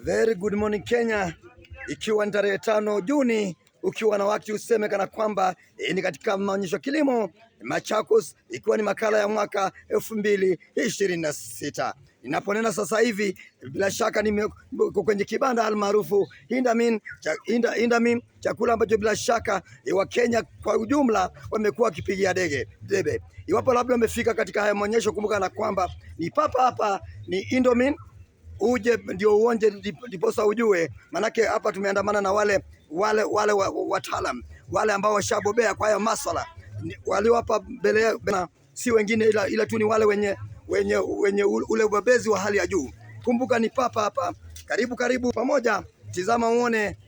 Very good morning Kenya, ikiwa ni tarehe 5 Juni, ukiwa na wakati useme kana kwamba ni katika maonyesho kilimo Machakos, ikiwa ni makala ya mwaka 2026. Ninaponena sasa hivi, bila shaka niko kwenye kibanda almaarufu Indamin, chakula ambacho bila shaka wa Kenya kwa ujumla wamekuwa wakipigia debe. Iwapo labda wamefika katika haya maonyesho, kumbuka na kwamba ni papa hapa ni Indamin, uje ndio uonje ndiposa ujue, manake hapa tumeandamana na wale wataalam, wale ambao washabobea kwa haya masuala, walio hapa mbele si wengine ila tu ni wale wenye ule ubabezi wa hali ya juu. Kumbuka ni papa hapa, karibu pamoja, tizama uone.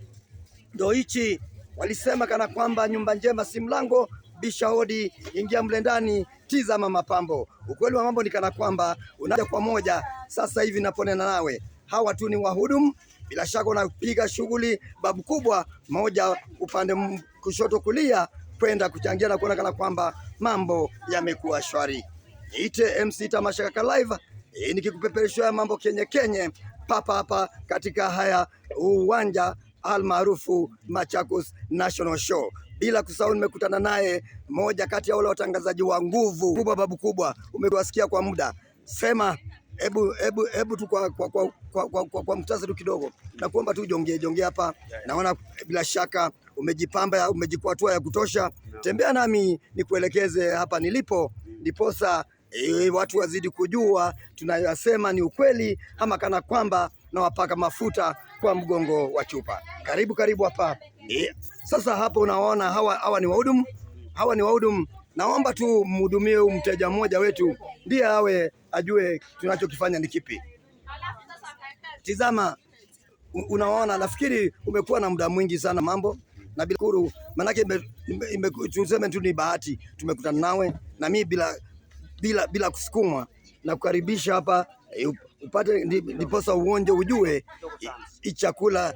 Ndio hichi walisema kana kwamba nyumba njema si mlango, bisha hodi, ingia mle ndani, tizama mapambo. Ukweli wa mambo ni kana kwamba unaja kwa moja. Sasa hivi naponena nawe, hawa tu ni wahudumu, bila shaka unapiga shughuli babu kubwa moja, upande kushoto kulia, kwenda kuchangia na kuona kana kwamba mambo yamekuwa shwari. Niite MC Tamasha Kaka Live, nikikupepereshia mambo kenye papa hapa katika haya uwanja almaarufu Machakos National Show. Bila kusahau nimekutana naye moja kati ya wale watangazaji wa nguvu kubwa, babu kubwa, umewasikia kwa muda. Sema hebu tu kwa mtasari kidogo, na kuomba tu jongea hapa. Naona bila shaka umejipamba, umejikwatua ya kutosha. Tembea nami nikuelekeze hapa nilipo, ndiposa watu wazidi kujua tunayosema ni ukweli ama kana kwamba na wapaka mafuta kwa mgongo wa chupa. Karibu hapa. Sasa hapo unaona hawa ni wahudumu. Naomba tu mhudumie mteja mmoja wetu, ndiye awe ajue tunachokifanya ni kipi. Tizama, unaona, nafikiri umekuwa na muda mwingi sana mambo, na bila kuru, manake tuseme tu ni bahati tumekutana nawe, na mimi bila kusukumwa na kukaribisha hapa, upate ndiposa uonje ujue chakula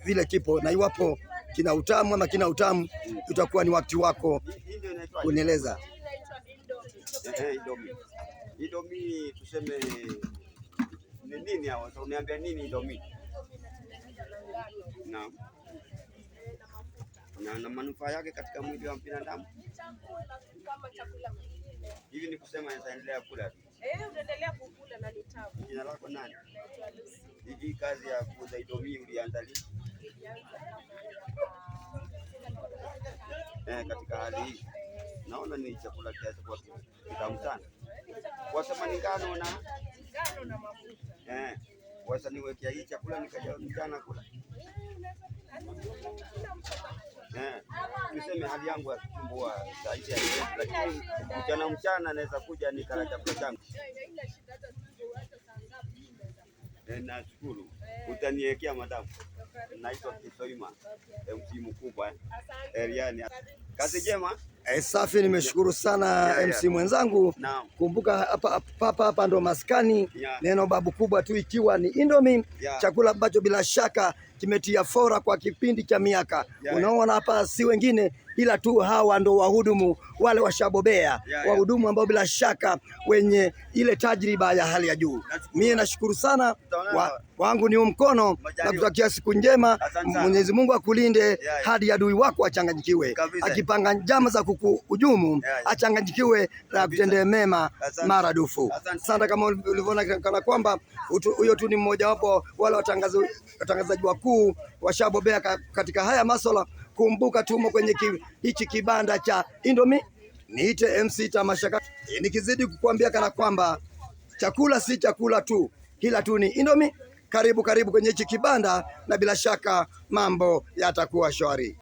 vile kipo, na iwapo kina utamu ama kina utamu, utakuwa ni wakati wako kunieleza. Indomie tuseme ni nini hao? Uniambia nini Indomie? Na manufaa yake katika mwili wa binadamu. Kama chakula kingine. Hivi ni kusema nitaendelea kula tu. Unaendelea kukula na ni tamu. Jina lako nani? Hii kazi ya kuuza Indomie ulianza lini? Katika hali hii naona ni chakula kiasi kwa kitamu sana. Wasema ni ngano na mafuta. Wasa niwekea hii chakula nikaja mchana kula. Tuseme hali yangu ya kutumbua zaidi ya hiyo, lakini mchana naweza kuja nikala chakula changu. Nashukuru. Utaniwekea madamu. Naitwa Kisoima, MC mkubwa Eriani. Kazi njema. Safi, nimeshukuru sana MC mwenzangu. Kumbuka hapa ndo maskani. Neno babu kubwa tu ikiwa ni Indomie, chakula ambacho bila shaka kimetia fora kwa kipindi cha miaka. Unaona hapa si wengine ila tu hawa ndo wahudumu wale washabobea, wahudumu ambao bila shaka wenye ile tajriba ya hali ya juu. Mimi nashukuru sana, wangu ni mkono na kutakia siku njema. Mwenyezi Mungu akulinde hadi adui wako achanganyikiwe, akipanga njama za kukuhujumu achanganyikiwe na kutendea mema maradufu. Asante. Kama ulivyoona kana kwamba huyo tu ni mmoja wapo wale watangazaji wakuu washabobea katika haya masuala. Kumbuka tumo kwenye hichi kibanda cha Indomie. Niite MC Tamasha, nikizidi kukuambia kana kwamba chakula si chakula tu, ila tu ni Indomie. Karibu kwenye hichi kibanda, na bila shaka mambo yatakuwa shwari.